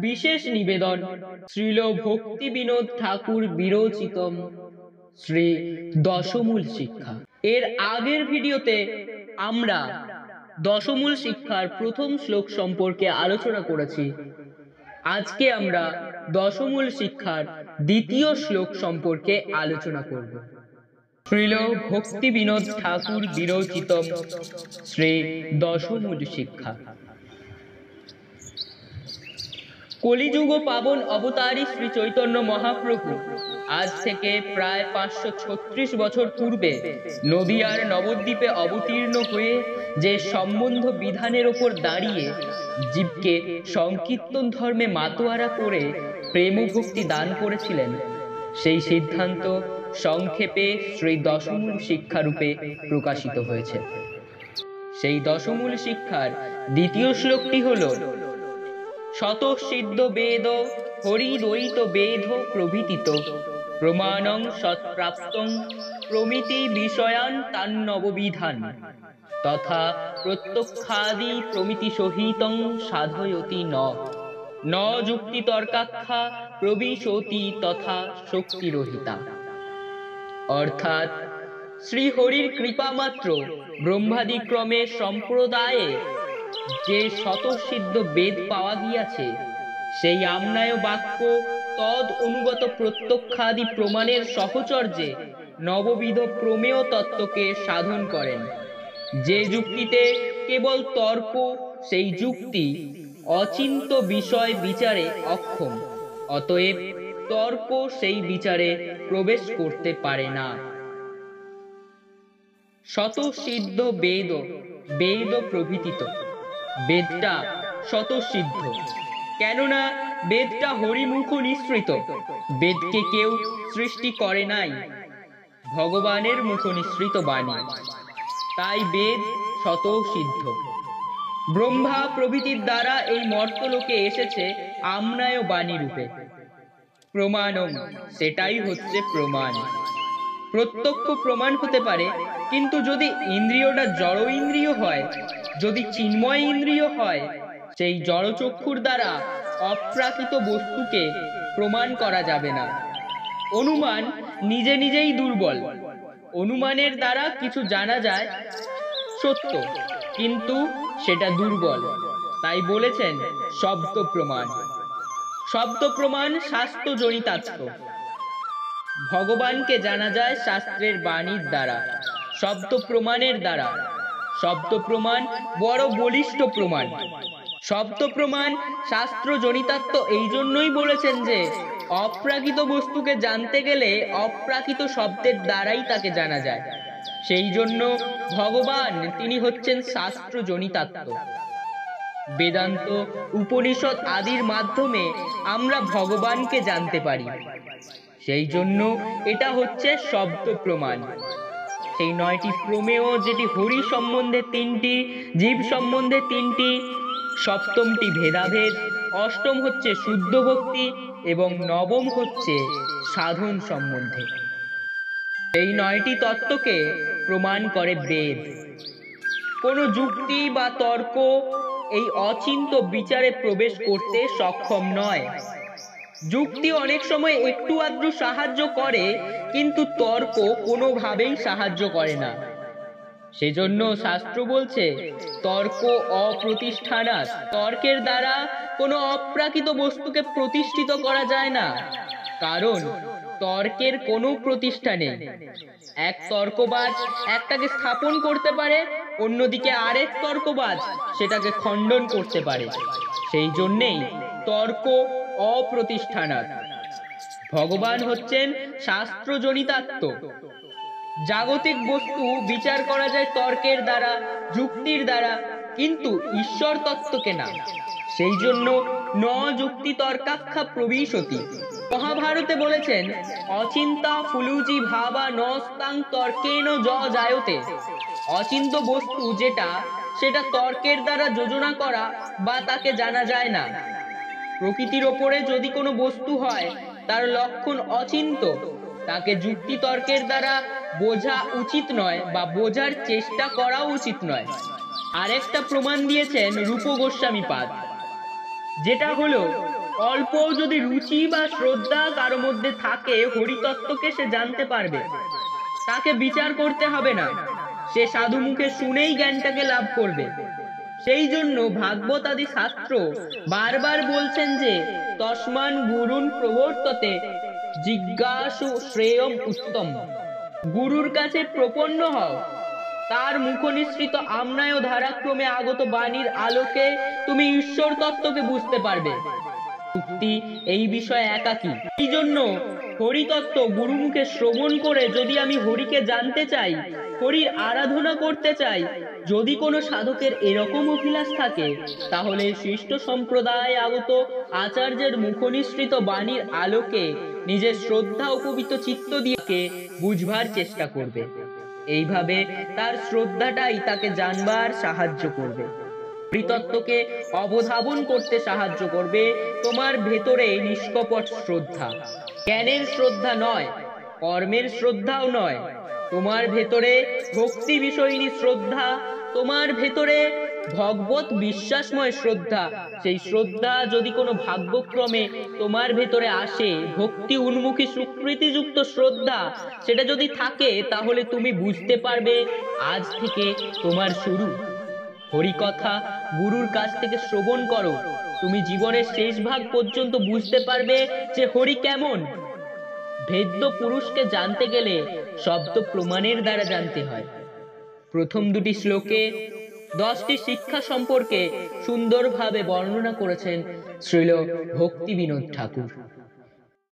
বিশেষ নিবেদন শ্রীল ভক্তি বিনোদ ঠাকুর বিরচিতম শ্রী দশমূল শিক্ষা। এর আগের ভিডিওতে আমরা দশমূল শিক্ষার প্রথম শ্লোক সম্পর্কে আলোচনা করেছি। আজকে আমরা দশমূল শিক্ষার দ্বিতীয় শ্লোক সম্পর্কে আলোচনা করব। শ্রীল ভক্তি বিনোদ ঠাকুর বিরচিতম শ্রী দশমূল শিক্ষা। কলিযুগ পাবন অবতারী শ্রী চৈতন্য মহাপ্রভু আজ থেকে প্রায় 536 বছর পূর্বে নদিয়ার নবদ্বীপে অবতীর্ণ হয়ে যে সম্বন্ধ বিধানের ওপর দাঁড়িয়ে জীবকে সংকীর্তন ধর্মে মাতোয়ারা করে প্রেম ভক্তি দান করেছিলেন, সেই সিদ্ধান্ত সংক্ষেপে শ্রী দশমূল শিক্ষারূপে প্রকাশিত হয়েছে। সেই দশমূল শিক্ষার দ্বিতীয় শ্লোকটি হল স্বতঃসিদ্ধ বেদ হরিদ্বৈত বেদ প্রভৃতিত প্রমাণং সৎপ্রাপ্তং প্রমিতি বিষয়ান তান্নববিধান তথা প্রত্যক্ষাদি প্রমিতি সহিতং সাধয়তি ন যুক্তি তর্কাখ্যা প্রবিশতি তথা শক্তিরহিতা। অর্থাৎ শ্রী হরির কৃপা মাত্র ব্রহ্মাদি ক্রমে সম্প্রদায়ে যে স্বতঃসিদ্ধ বেদ পাওয়া গিয়াছে, সেই আমনায় বাক্য তদ অনুগত প্রত্যক্ষাদি প্রমাণের সহচর্যে নববিধ প্রমেয় তত্ত্বকে সাধন করেন। যে যুক্তিতে কেবল তর্ক, সেই যুক্তি অচিন্ত বিষয় বিচারে অক্ষম, অতএব তর্ক সেই বিচারে প্রবেশ করতে পারে না। স্বতঃসিদ্ধ বেদ বেদ প্রভৃতিত, বেদটা স্বতঃসিদ্ধ, কেননা বেদটা হরিমুখ নিঃসৃত। বেদকে কেউ সৃষ্টি করে নাই, ভগবানের মুখ নিঃসৃত বাণী, তাই বেদ স্বতঃসিদ্ধ। ব্রহ্মা প্রভৃতির দ্বারা এই মর্তলোকে এসেছে আমনায় বাণী রূপে। প্রমাণং, সেটাই হচ্ছে প্রমাণ। প্রত্যক্ষ প্রমাণ হতে পারে, কিন্তু যদি ইন্দ্রিয়টা জড় ইন্দ্রিয় হয়, যদি চিন্ময় ইন্দ্রিয় হয়, সেই জড়চক্ষুর দ্বারা অপ্রাকৃত বস্তুকে প্রমাণ করা যাবে না। অনুমান নিজে নিজেই দুর্বল। অনুমানের দ্বারা কিছু জানা যায় সত্য, কিন্তু সেটা দুর্বল। তাই বলেছেন শব্দ প্রমাণ। শব্দ প্রমাণ শাস্ত্র জনিতার্থ। ভগবানকে জানা যায় শাস্ত্রের বাণীর দ্বারা, শব্দ প্রমাণের দ্বারা। শব্দ প্রমাণ বড় বলিষ্ঠ প্রমাণ। শব্দ প্রমাণ শাস্ত্র জনিতার্থ এই জন্যই বলেছেন যে অপ্রাকৃত বস্তুকে জানতে গেলে অপ্রাকৃত শব্দের দ্বারাই তাকে জানা যায়। সেই জন্য ভগবান তিনি হচ্ছেন শাস্ত্র জনিতার্থ। বেদান্ত, উপনিষদ আদির মাধ্যমে আমরা ভগবানকে জানতে পারি। সেই জন্য এটা হচ্ছে শব্দ প্রমাণ। সেই 9টি প্রমেয়, যেটি হরি সম্বন্ধে 3টি, জীব সম্বন্ধে 3টি, সপ্তমটি ভেদাভেদ, অষ্টম হচ্ছে শুদ্ধ ভক্তি এবং নবম হচ্ছে সাধন সম্বন্ধে। এই 9টি তত্ত্বকে প্রমাণ করে বেদ। কোনো যুক্তি বা তর্ক এই অচিন্ত বিচারে প্রবেশ করতে সক্ষম নয়। যুক্তি অনেক সময় একটু আধটু সাহায্য করে, কিন্তু তর্ক কোনোভাবেই সাহায্য করে না। সেজন্য শাস্ত্র বলছে তর্ক অপ্রতিষ্ঠানাৎ। তর্কের দ্বারা কোনো অপ্রাকৃত বস্তুকে প্রতিষ্ঠিত করা যায় না, কারণ তর্কের কোনো প্রতিষ্ঠা নেই। এক তর্কবাজ একটাকে স্থাপন করতে পারে, অন্যদিকে আরেক তর্কবাজ সেটাকে খণ্ডন করতে পারে। সেই জন্যেই তর্ক অপ্রতিষ্ঠানাৎ। ভগবান হচ্ছেন শাস্ত্র জনিতার্থ। জাগতিক বস্তু বিচার করা যায় তর্কের দ্বারা, যুক্তির দ্বারা, কিন্তু ঈশ্বর তত্ত্বকে না। সেই জন্য ন যুক্তি তর্কাখ্যা প্রবিশতি। মহাভারতে বলেছেন অচিন্তা ফুলুজি ভাবা নস্তাং তর্কেন জায়তে। অচিন্ত বস্তু যেটা, সেটা তর্কের দ্বারা যোজনা করা বা তাকে জানা যায় না। প্রকৃতির ওপরে যদি কোনো বস্তু হয়, তার লক্ষণ অচিন্ত, তাকে যুক্তি তর্কের দ্বারা বোঝা উচিত নয় বা বোঝার চেষ্টা করা উচিত নয়। আরেকটা প্রমাণ দিয়েছেন রূপ গোস্বামী পাদ। যেটা হলো অল্প যদি রুচি বা শ্রদ্ধা কারো মধ্যে থাকে, হরিতত্ত্বকে সে জানতে পারবে, তাকে বিচার করতে হবে না, সে সাধু মুখে শুনেই জ্ঞানটাকে লাভ করবে। সেই জন্য ভাগবত আদি শাস্ত্র বারবার বলছেন যে তস্মান গুরুন প্রবর্ততে জিজ্ঞাসু শ্রেয়ম উত্তম। গুরুর কাছে প্রপন্ন হও, তার মুখনিসৃত আমনায় ধারাক্রমে আগত বাণীর আলোকে তুমি ঈশ্বর তত্ত্বকে বুঝতে পারবে। যুক্তি এই বিষয়ে একাকী। এই জন্য হরিতত্ত্ব গুরুমুখে শ্রবণ করে যদি আমি হরিকে জানতে চাই, হরির আরাধনা করতে চাই, যদি কোনো সাধকের এরকম অভিলাষ থাকে, তাহলে সৃষ্ট সম্প্রদায় আগত আচার্যের মুখনিসৃত বাণীর আলোকে নিজের শ্রদ্ধা ও পবিত্র চিত্ত দিয়ে বুঝবার চেষ্টা করবে। এইভাবে তার শ্রদ্ধাটাই তাকে জানবার সাহায্য করবে, হরিতত্ত্বকে অবধাবন করতে সাহায্য করবে। তোমার ভেতরে নিষ্কপট শ্রদ্ধা, জ্ঞানের শ্রদ্ধা নয়, কর্মের শ্রদ্ধাও নয়, তোমার ভেতরে ভক্তি বিষয়িনী শ্রদ্ধা, তোমার ভেতরে ভগবত বিশ্বাসময় শ্রদ্ধা। সেই শ্রদ্ধা যদি কোনো ভাগ্যক্রমে তোমার ভেতরে আসে, ভক্তি উন্মুখী সুকৃতিযুক্ত শ্রদ্ধা, সেটা যদি থাকে, তাহলে তুমি বুঝতে পারবে আজ থেকে তোমার শুরু। হরিকথা গুরুর কাছ থেকে শ্রবণ করো, তুমি জীবনের শেষ ভাগ পর্যন্ত বুঝতে পারবে যে হরি কেমন। ভেদ্য পুরুষকে জানতে গেলে শব্দ প্রমাণের দ্বারা জানতে হয়। প্রথম দুটি শ্লোকে 10টি শিক্ষা সম্পর্কে সুন্দরভাবে বর্ণনা করেছেন শ্রীল ভক্তি বিনোদ ঠাকুর।